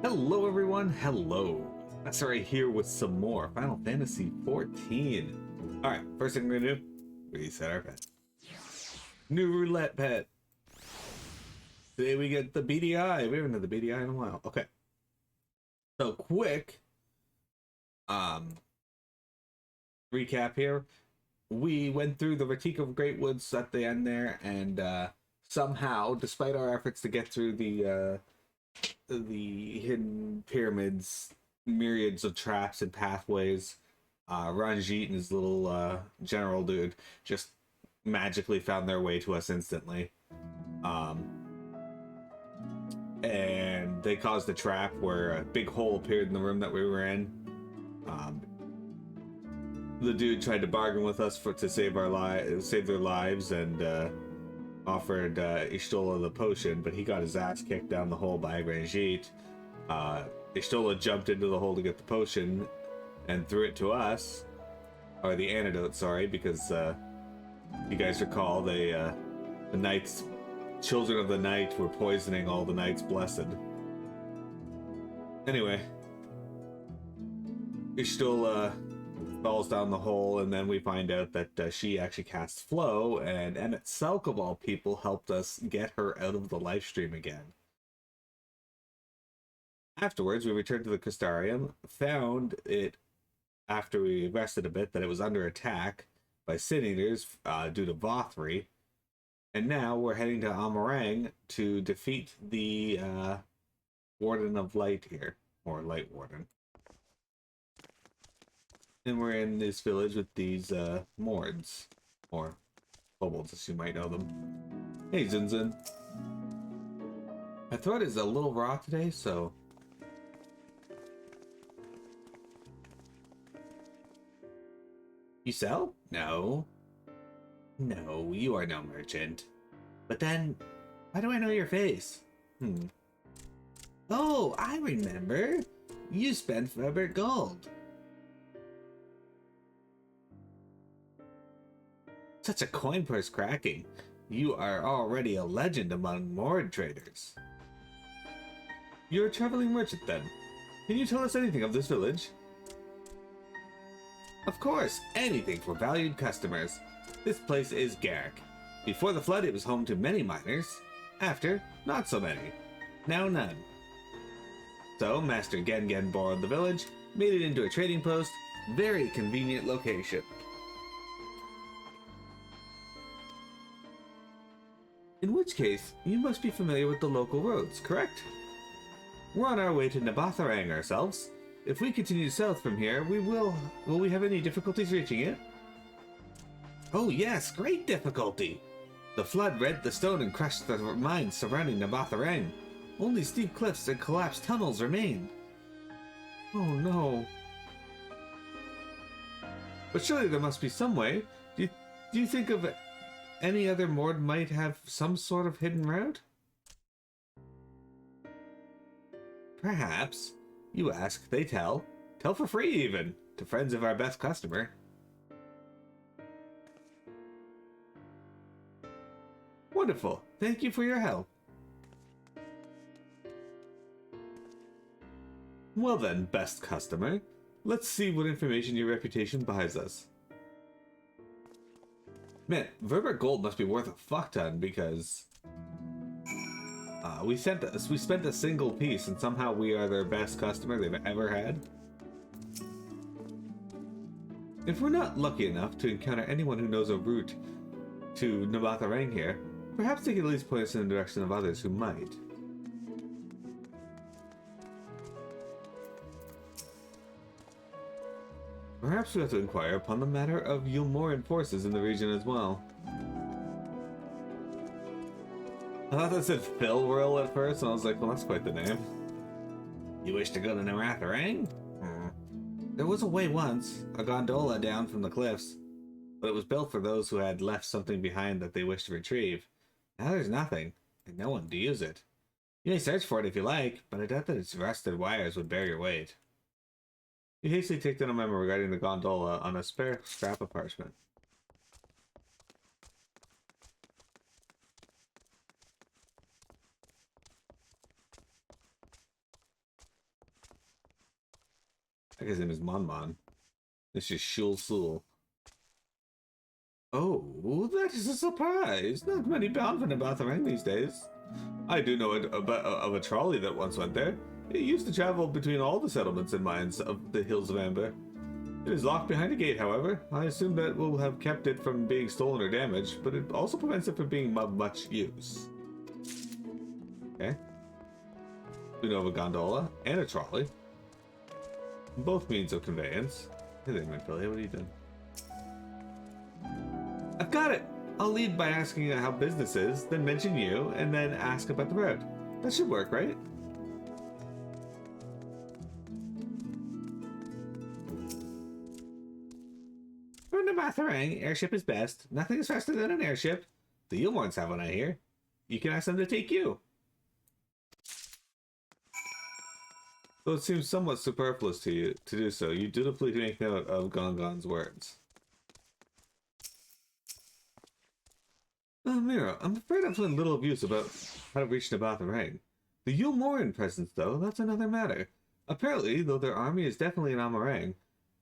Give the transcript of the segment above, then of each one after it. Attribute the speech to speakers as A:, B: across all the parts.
A: Hello everyone, hello. That's right here with some more Final Fantasy 14. Alright, first thing we're gonna do, reset our pet. New roulette pet. Today we get the BDI. We haven't had the BDI in a while. Okay. So quick recap here. We went through the Ratika of Great Woods at the end there, and somehow, despite our efforts to get through the hidden pyramids, myriads of traps and pathways, Ranjit and his little general dude just magically found their way to us instantly. And they caused a trap where a big hole appeared in the room that we were in. The dude tried to bargain with us to save their lives, and offered Ishtola the potion, but he got his ass kicked down the hole by Ranjit. Ishtola jumped into the hole to get the potion and threw it to us, or the antidote, sorry, because you guys recall the knights, children of the night, were poisoning all the knights blessed. Anyway, Ishtola falls down the hole, and then we find out that she actually casts Flow, and Emmett Selk, of all people, helped us get her out of the live stream again. Afterwards, we returned to the Crystarium, found it, after we rested a bit, that it was under attack by Sin Eaters due to Vothri, and now we're heading to Areng to defeat the Warden of Light here, or Light Warden. And we're in this village with these Mords, or kobolds as you might know them. Hey Zinzin. My throat is a little raw today, so... You sell? No. No, you are no merchant. But then, why do I know your face? Oh, I remember! You spent forever gold. Such a coin purse cracking. You are already a legend among Mord traders. You're a traveling merchant then. Can you tell us anything of this village? Of course, anything for valued customers. This place is Garrick. Before the flood, it was home to many miners. After, not so many. Now none. So, Master Gengen borrowed the village, made it into a trading post. Very convenient location. In which case, you must be familiar with the local roads, correct? We're on our way to Nabaath Areng ourselves. If we continue south from here, will we have any difficulties reaching it? Oh yes, great difficulty! The flood rent the stone and crushed the mines surrounding Nabaath Areng. Only steep cliffs and collapsed tunnels remain. Oh no. But surely there must be some way. Do you think of any other Mord might have some sort of hidden route? Perhaps. You ask, they tell. Tell for free even, to friends of our best customer. Wonderful. Thank you for your help. Well then, best customer. Let's see what information your reputation buys us. Man, Verbert Gold must be worth a fuck ton, because we spent a single piece and somehow we are their best customer they've ever had. If we're not lucky enough to encounter anyone who knows a route to Nabaath Areng here, perhaps they can at least point us in the direction of others who might. Perhaps we have to inquire upon the matter of Yulmoran forces in the region as well. I thought that said Philworld at first, and I was like, well, that's quite the name. You wish to go to Nabaath Areng? There was a way once, a gondola down from the cliffs, but it was built for those who had left something behind that they wished to retrieve. Now there's nothing, and no one to use it. You may search for it if you like, but I doubt that its rusted wires would bear your weight. You hastily take down a memo regarding the gondola on a spare scrap of parchment. I guess his name is Mon. This is Shul Sul. Oh, that is a surprise. Not many bound for Nabaath Areng these days. I do know of a trolley that once went there. It used to travel between all the settlements and mines of the Hills of Amber. It is locked behind a gate, however. I assume that will have kept it from being stolen or damaged, but it also prevents it from being of much use. Okay. We know of a gondola and a trolley. Both means of conveyance. Hey there, Philly. What are you doing? I've got it! I'll lead by asking how business is, then mention you, and then ask about the road. That should work, right? For Nabaath Areng, airship is best. Nothing is faster than an airship. The Yulmorns have one, I hear. You can ask them to take you. Though it seems somewhat superfluous to you to do so, you dutifully make note of Gongon's words. Mira, I'm afraid I've learned little of use about how to reach Nabaath Areng. The Yulmoran presence, though, that's another matter. Apparently, though their army is definitely in Amarang,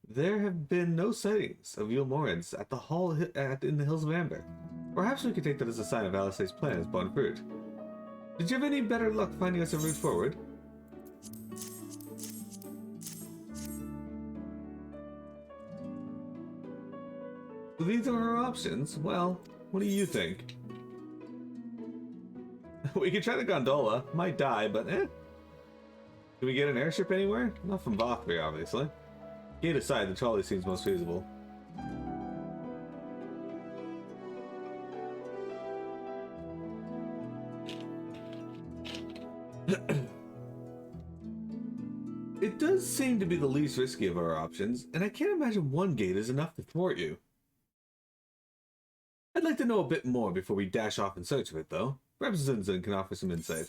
A: there have been no sightings of Yulmorans at the hall in the Hills of Amber. Perhaps we could take that as a sign of Alice's plan has borne fruit. Did you have any better luck finding us a route forward? Well, these are our options. Well, what do you think? We could try the gondola. Might die, but eh. Can we get an airship anywhere? Not from Vothry, obviously. Gate aside, the trolley seems most feasible. It does seem to be the least risky of our options, and I can't imagine one gate is enough to thwart you. I'd like to know a bit more before we dash off in search of it, though. Perhaps Zinzin can offer some insight.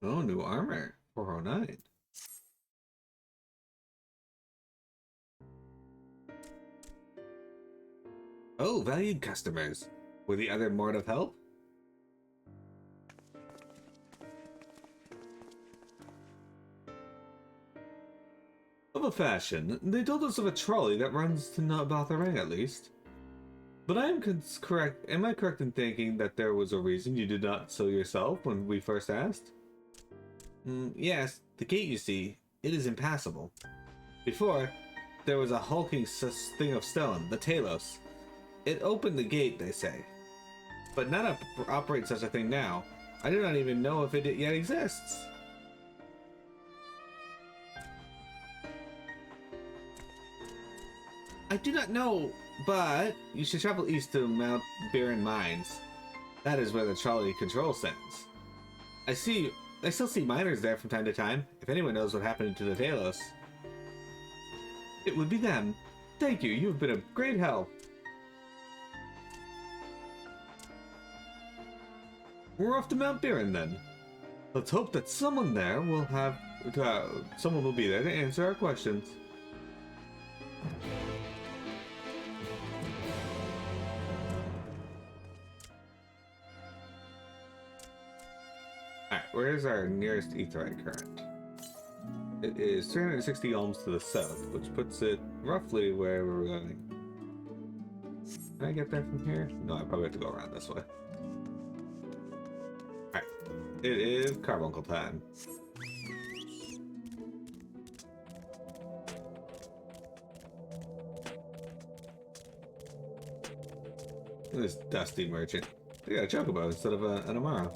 A: Oh, new armor. 409. Oh, valued customers. Were the other more of help? Of a fashion, they told us of a trolley that runs to Nabaath Areng at least. But am I correct in thinking that there was a reason you did not so yourself when we first asked? Yes, the gate you see, it is impassable. Before, there was a hulking thing of stone, the Talos. It opened the gate, they say. But none operate such a thing now. I do not even know if it yet exists. I do not know, but you should travel east to Mount Baron Mines. That is where the trolley control stands. I still see miners there from time to time, if anyone knows what happened to the Talos. It would be them. Thank you, you've been a great help. We're off to Mount Baron then. Let's hope that someone there will someone will be there to answer our questions. Alright, where's our nearest aetheryte current? It is 360 ohms to the south, which puts it roughly where we're going. Can I get there from here? No, I probably have to go around this way. Alright, it is carbuncle time. Look at this dusty merchant. They got a chocobo instead of an Amara.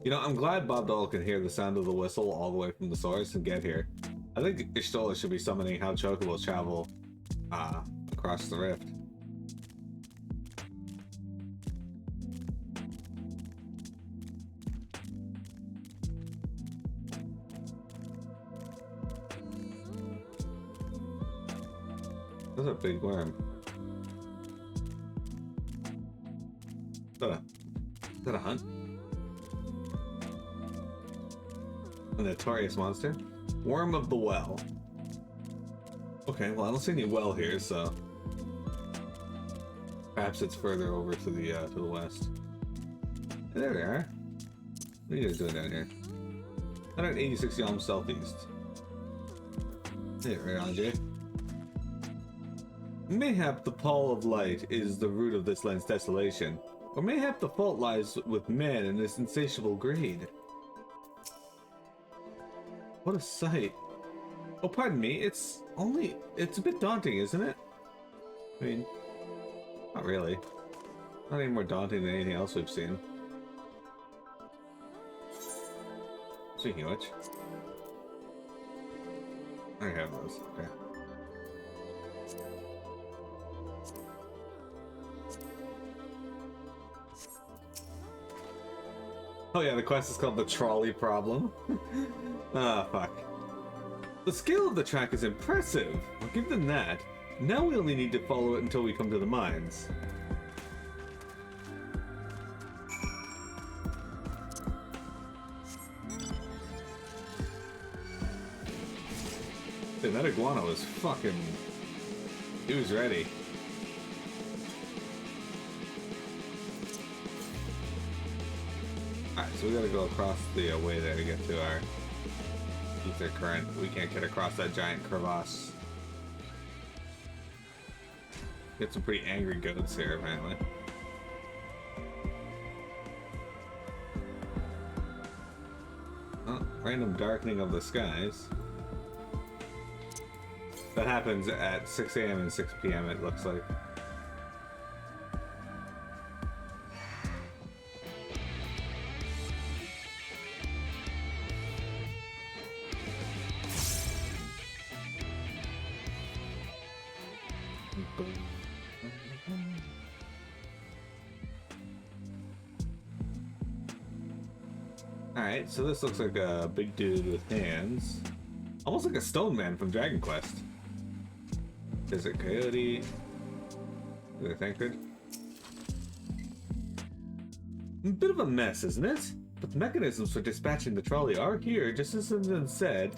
A: You know, I'm glad Bob Dole can hear the sound of the whistle all the way from the source and get here. I think Ishtola should be summoning how chocobos travel across the rift. That's a big worm. Is that a hunt? A notorious monster? Worm of the well. Okay, well I don't see any well here, so... Perhaps it's further over to the west. Hey, there they are. What are you guys doing down here? 186 Yalm southeast. Hey, right on, Jay. Mayhap the pall of light is the root of this land's desolation, or mayhap the fault lies with man and his insatiable greed. What a sight. Oh, pardon me, it's a bit daunting, isn't it? I mean, not really. Not any more daunting than anything else we've seen. Speaking of which, I have those. Okay. Oh yeah, the quest is called the Trolley Problem. Ah, fuck. The scale of the track is impressive. I'll give them that. Now we only need to follow it until we come to the mines. Dude, that iguana was fucking... He was ready. Alright, so we gotta go across the way there to get to our ether current. We can't get across that giant crevasse. Get some pretty angry goats here, apparently. Oh, random darkening of the skies. That happens at 6 AM and 6 PM, it looks like. Alright, so this looks like a big dude with hands. Almost like a stone man from Dragon Quest. Is it Coyote? Is it Thancred? Bit of a mess, isn't it? But the mechanisms for dispatching the trolley are here, just as Zinzin said.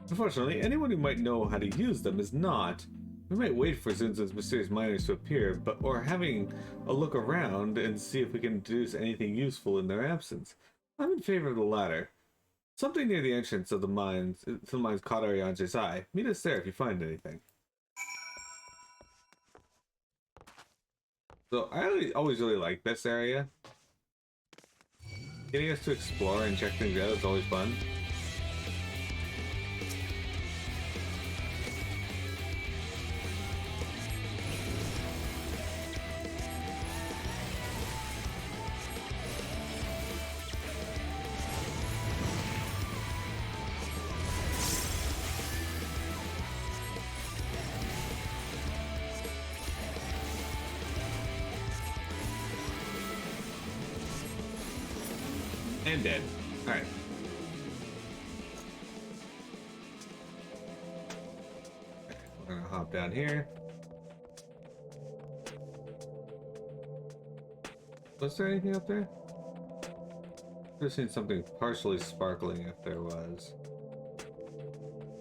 A: Unfortunately, anyone who might know how to use them is not. We might wait for Zinzin's mysterious miners to appear, or having a look around and see if we can deduce anything useful in their absence. I'm in favor of the latter. Something near the entrance of the mines, caught Arianje's eye. Meet us there if you find anything. So I always really like this area. Getting us to explore and check things out is always fun. And dead. Alright. We're gonna hop down here. Was there anything up there? I've just seen something partially sparkling if there was.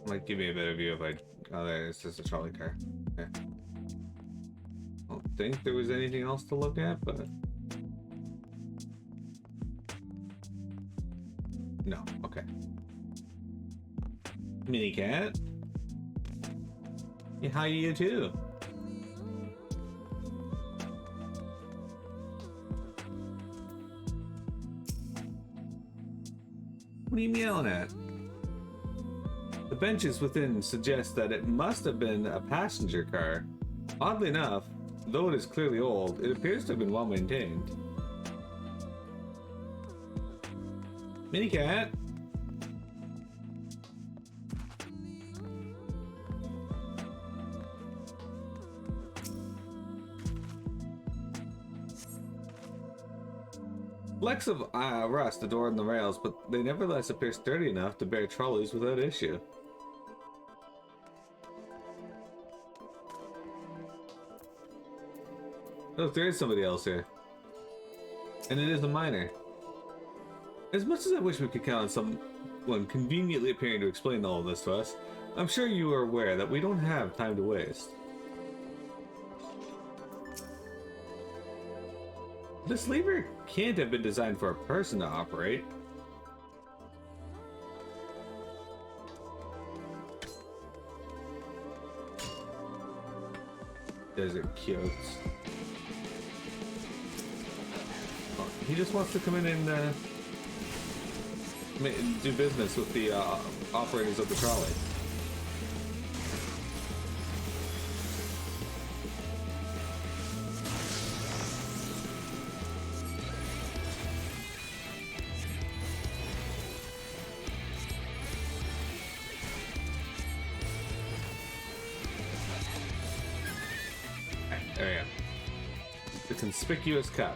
A: Might give me a better view if I... Oh, there, it's just a trolley car. Okay. I don't think there was anything else to look at, but... No, okay. Mini cat? Yeah, hi to you too. What are you meowing at? The benches within suggest that it must have been a passenger car. Oddly enough, though it is clearly old, it appears to have been well maintained. Mini cat. Flecks of rust adorn the rails, but they nevertheless appear sturdy enough to bear trolleys without issue. Look, there is somebody else here. And it is a miner. As much as I wish we could count on someone conveniently appearing to explain all of this to us, I'm sure you are aware that we don't have time to waste. This lever can't have been designed for a person to operate. Desert Kyoto. Oh, he just wants to come in and do business with the operators of the trolley. There we go. The conspicuous cup.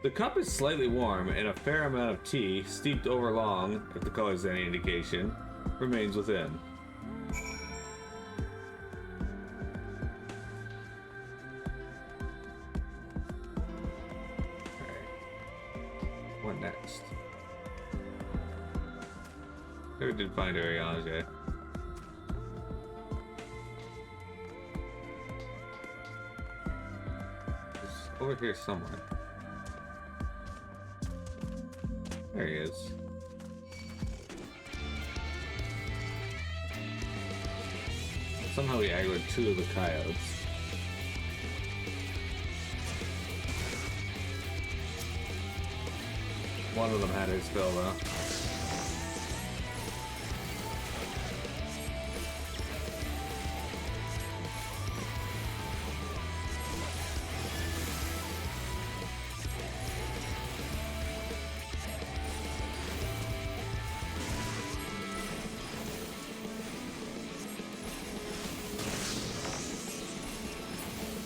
A: The cup is slightly warm, and a fair amount of tea, steeped over long, if the color is any indication, remains within. Alright. What next? Never did find Ariana's yet. Over here somewhere. There he is. Somehow we aggroed 2 of the coyotes. One of them had his fill though.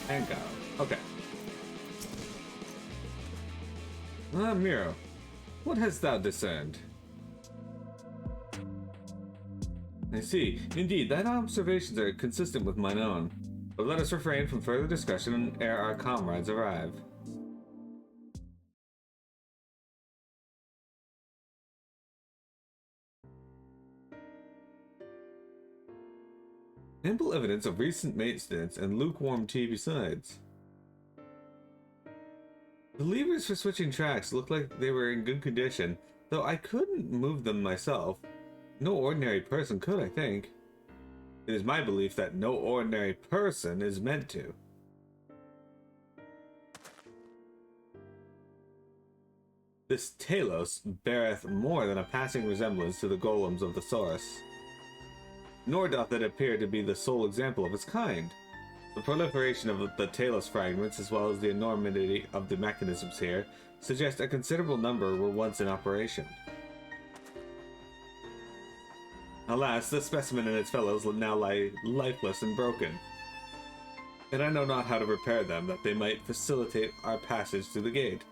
A: And go. Okay. Miro, what hast thou discerned? I see. Indeed, thine observations are consistent with mine own. But let us refrain from further discussion ere our comrades arrive. Ample evidence of recent maintenance and lukewarm tea besides. The levers for switching tracks looked like they were in good condition, though I couldn't move them myself. No ordinary person could, I think. It is my belief that no ordinary person is meant to. This Talos beareth more than a passing resemblance to the golems of the Saurus. Nor doth it appear to be the sole example of its kind. The proliferation of the Talos fragments, as well as the enormity of the mechanisms here, suggest a considerable number were once in operation. Alas, the specimen and its fellows now lie lifeless and broken, and I know not how to repair them that they might facilitate our passage through the gate.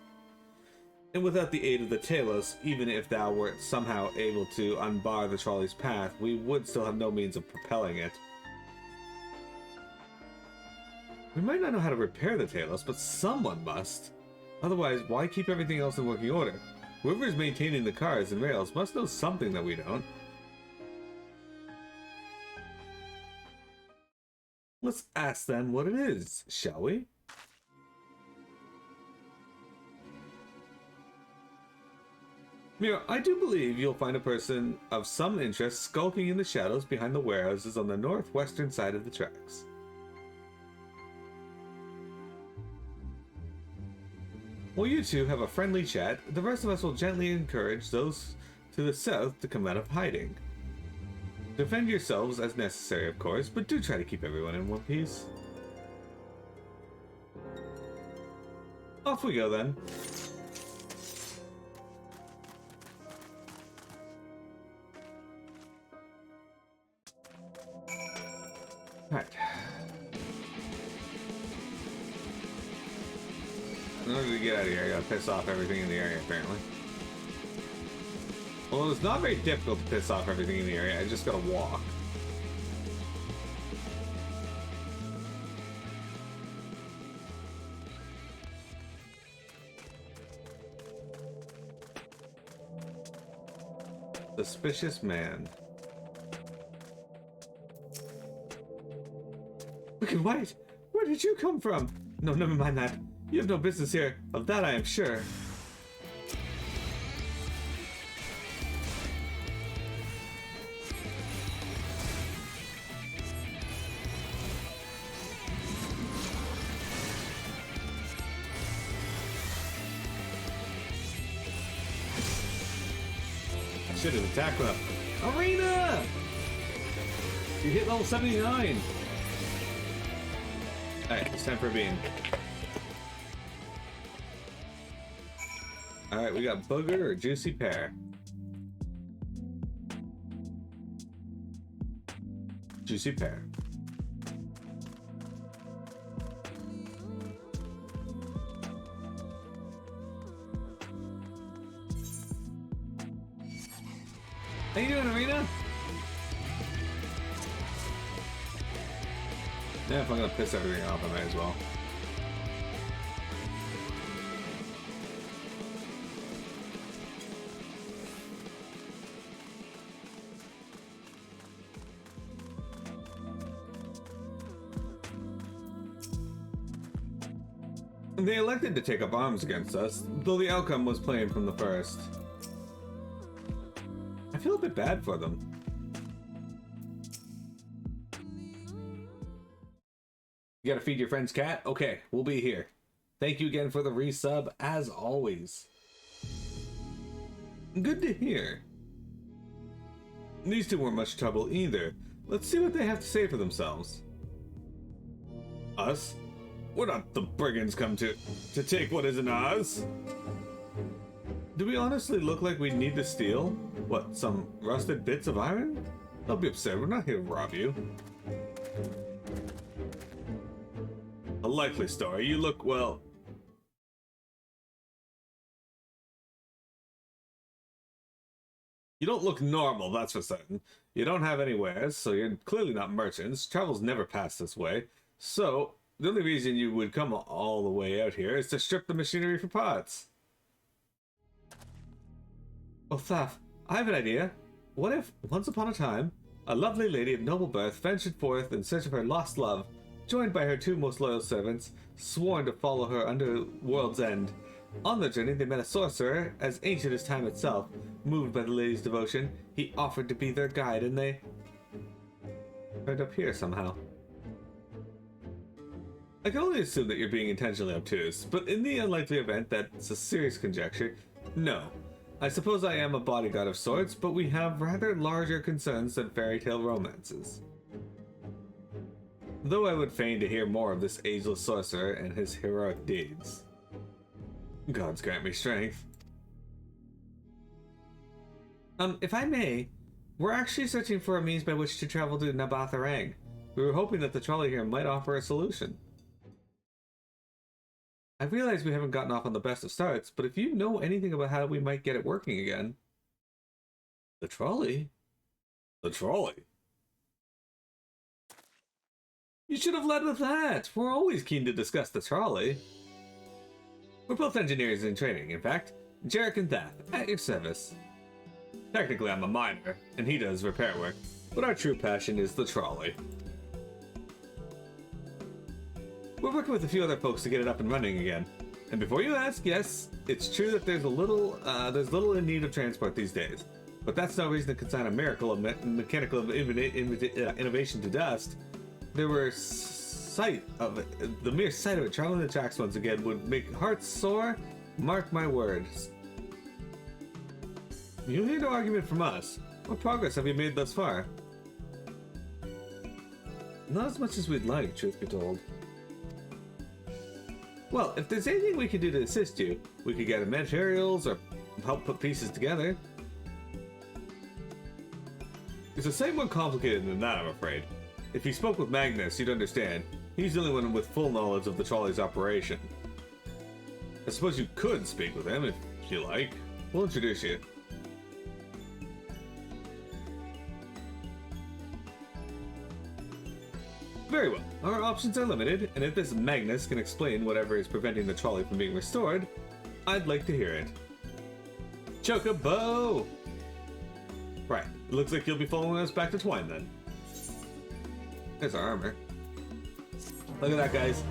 A: And without the aid of the Talos, even if thou wert somehow able to unbar the trolley's path, we would still have no means of propelling it. We might not know how to repair the Talos, but someone must. Otherwise, why keep everything else in working order? Whoever is maintaining the cars and rails must know something that we don't. Let's ask them what it is, shall we? Mira, I do believe you'll find a person of some interest skulking in the shadows behind the warehouses on the northwestern side of the tracks. While you two have a friendly chat, the rest of us will gently encourage those to the south to come out of hiding. Defend yourselves as necessary, of course, but do try to keep everyone in one piece. Off we go then. Right. In order to get out of here, I gotta piss off everything in the area, apparently. Well, it's not very difficult to piss off everything in the area, I just gotta walk. Suspicious man. We can wait! We're Where did you come from? No, never mind that. You have no business here. Of that I am sure. I should have attacked them. Arena! You hit level 79. Alright, it's time for a bean. Alright, we got booger or juicy pear. Juicy pear. How you doing, Arena? Yeah, if I'm gonna piss everything off, I might as well. They elected to take up arms against us, though the outcome was plain from the first. I feel a bit bad for them. You gotta feed your friend's cat? Okay, we'll be here. Thank you again for the resub, as always. Good to hear. These two weren't much trouble either. Let's see what they have to say for themselves. Us? We're not the brigands come to take what isn't ours. Do we honestly look like we need to steal? What, some rusted bits of iron? Don't be upset, we're not here to rob you. A likely story. You look, well... You don't look normal, that's for certain. You don't have any wares, so you're clearly not merchants. Travel's never passed this way. So, the only reason you would come all the way out here is to strip the machinery for parts. Oh, Thaf, I have an idea. What if, once upon a time, a lovely lady of noble birth ventured forth in search of her lost love, joined by her two most loyal servants, sworn to follow her under world's end. On the journey, they met a sorcerer, as ancient as time itself. Moved by the lady's devotion, he offered to be their guide, and they turned up here somehow. I can only assume that you're being intentionally obtuse, but in the unlikely event that it's a serious conjecture, no. I suppose I am a bodyguard of sorts, but we have rather larger concerns than fairy tale romances. Though I would fain to hear more of this ageless sorcerer and his heroic deeds. Gods grant me strength. If I may, we're actually searching for a means by which to travel to Nabaath Areng. We were hoping that the trolley here might offer a solution. I realize we haven't gotten off on the best of starts, but if you know anything about how we might get it working again... The trolley? The trolley? You should have led with that! We're always keen to discuss the trolley. We're both engineers in training, in fact. Jarek and Thaf, at your service. Technically I'm a miner, and he does repair work, but our true passion is the trolley. We're working with a few other folks to get it up and running again. And before you ask, yes, it's true that there's little in need of transport these days. But that's no reason to consign a miracle of mechanical innovation to dust. The mere sight of it traveling the tracks once again would make hearts sore. Mark my words. You'll hear no argument from us. What progress have you made thus far? Not as much as we'd like, truth be told. Well, if there's anything we can do to assist you, we could gather materials or help put pieces together. It's a sight more complicated than that, I'm afraid. If you spoke with Magnus, you'd understand. He's the only one with full knowledge of the trolley's operation. I suppose you could speak with him if you like. We'll introduce you. Very well. Our options are limited, and if this Magnus can explain whatever is preventing the trolley from being restored, I'd like to hear it. Chocobo! Right. It looks like you'll be following us back to Twine then. There's our armor. Look at that, guys.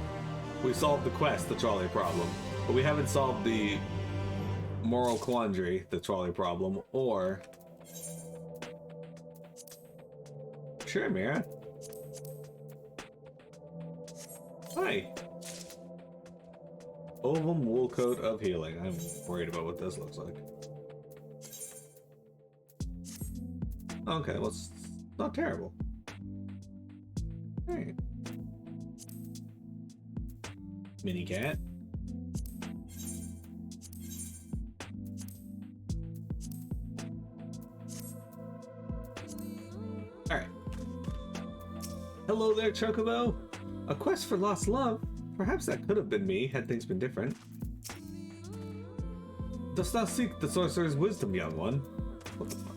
A: We solved the quest, the trolley problem. But we haven't solved the moral quandary, the trolley problem, or... Sure, Mira. Hi. Ovum wool coat of healing. I'm worried about what this looks like. Okay, well, it's not terrible. Hey. Mini cat. Alright. Hello there, Chocobo. A quest for lost love? Perhaps that could have been me, had things been different. Dost thou seek the sorcerer's wisdom, young one? What the fuck?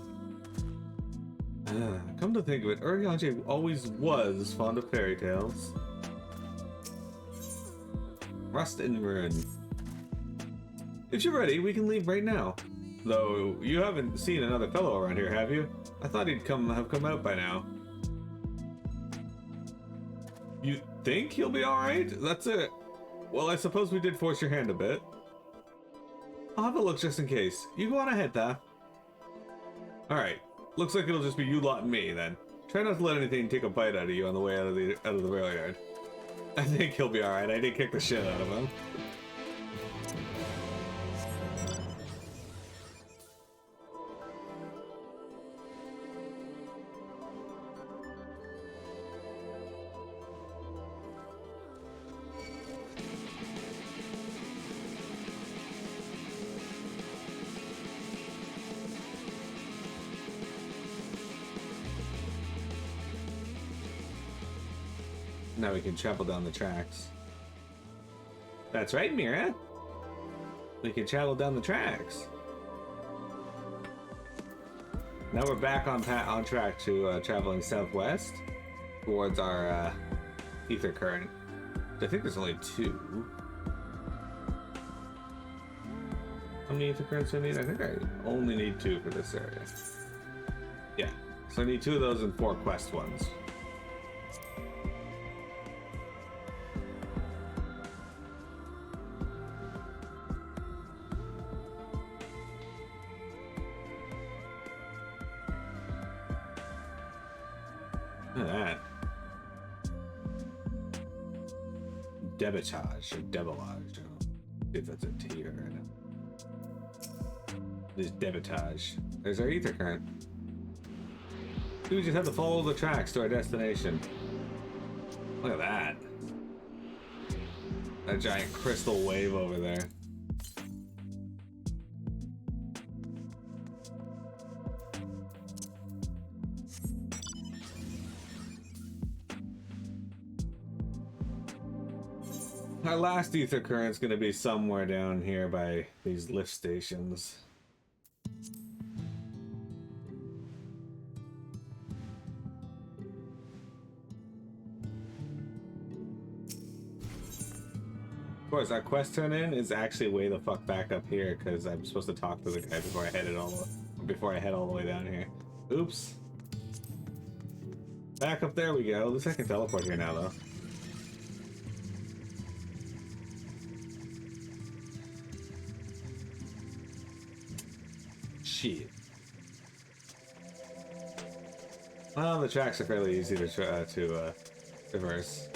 A: Come to think of it, Urianger always was fond of fairy tales. Rust and ruin. If you're ready, we can leave right now. Though, you haven't seen another fellow around here, have you? I thought he'd have come out by now. You think he'll be alright? That's it. Well, I suppose we did force your hand a bit. I'll have a look just in case. You go on ahead, Tha. Alright. Looks like it'll just be you lot and me, then. Try not to let anything take a bite out of you on the way out of the rail yard. I think he'll be alright. I did kick the shit out of him. Now we can travel down the tracks. That's right, Mira. We can travel down the tracks. Now we're back on track to traveling southwest towards our ether current. I think there's only 2. How many ether currents do I need? I think I only need 2 for this area. Yeah, so I need 2 of those and 4 quest ones. Look at that. Debitage or debillage. If that's a T or right now. This debitage. There's our ether current. We just have to follow the tracks to our destination. Look at that. That giant crystal wave over there. Our last ether current's gonna be somewhere down here by these lift stations. Of course, our quest turn in is actually way the fuck back up here because I'm supposed to talk to the guy before I head all the way down here. Oops. Back up there we go. At least I can teleport here now though. Shit. Well, the tracks are fairly easy to traverse.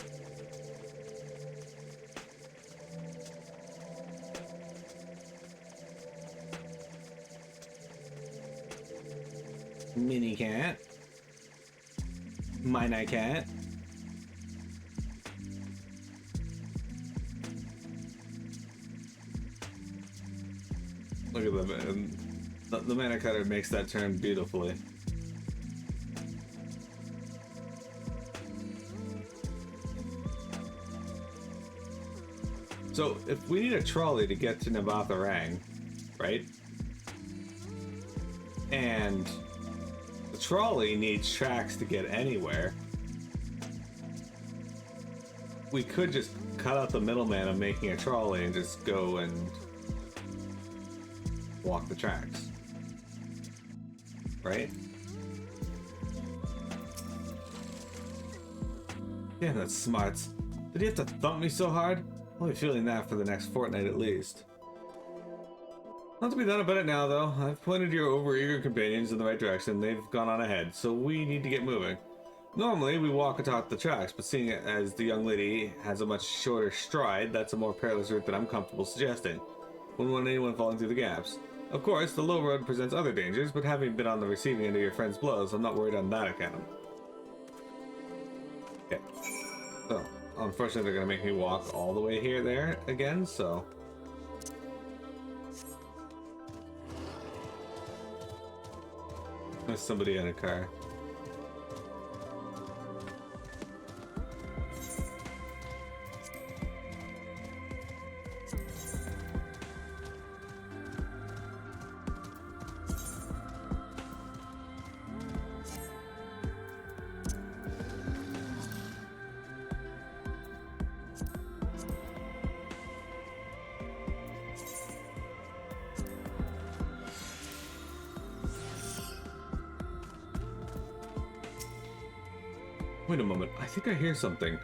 A: Mini cat. Mine cat. Look at them. The mana cutter makes that turn beautifully. So, if we need a trolley to get to Nabaath Areng, right? And the trolley needs tracks to get anywhere. We could just cut out the middleman of making a trolley and just go and walk the tracks. Right? Yeah, that's smart. Did he have to thump me so hard? I'll be feeling that for the next fortnight at least. Not to be done about it now, though. I've pointed your overeager companions in the right direction. They've gone on ahead, so we need to get moving. Normally, we walk atop the tracks, but seeing it as the young lady has a much shorter stride, that's a more perilous route than I'm comfortable suggesting. Wouldn't want anyone falling through the gaps. Of course, the low road presents other dangers, but having been on the receiving end of your friend's blows, I'm not worried on that account. Okay. So, unfortunately, they're going to make me walk all the way there again, so... There's somebody in a car. Wait a moment, I think I hear something.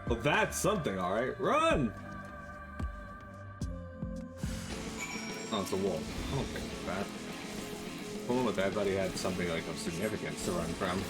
A: Well, that's something, alright. Run! Oh, it's a wolf. I don't think it's bad. For a moment there, I thought he had something like of significance to run from.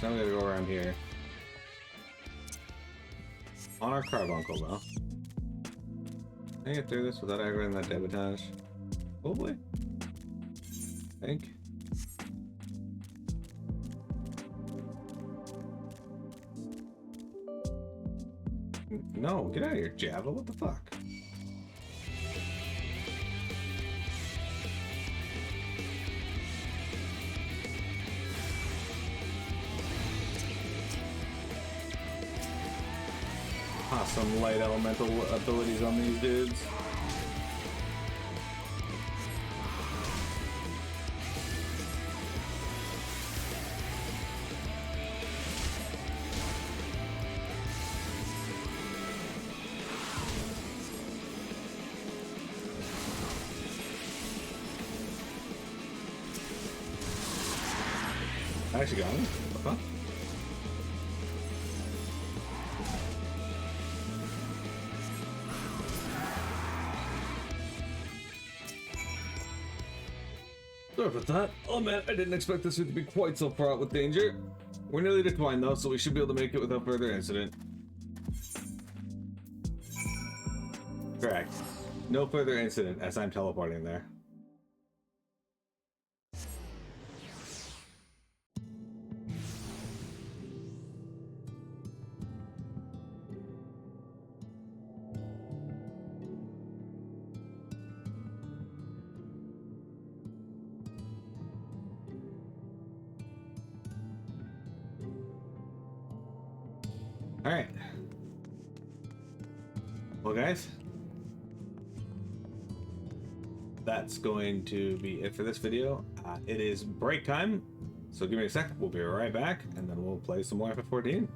A: Now we gotta go around here. On our carbuncle, though. Can I get through this without aggroing that debitage? Probably. I think. No, get out of here, Java. What the fuck? Some light elemental abilities on these dudes. I actually got him. What? Sorry about that. Oh man, I didn't expect this route to be quite so fraught with danger. We're nearly to Twine though, so we should be able to make it without further incident. Correct. No further incident as I'm teleporting there. Alright. Well, guys, that's going to be it for this video. It is break time, so give me a sec. We'll be right back, and then we'll play some more FF14.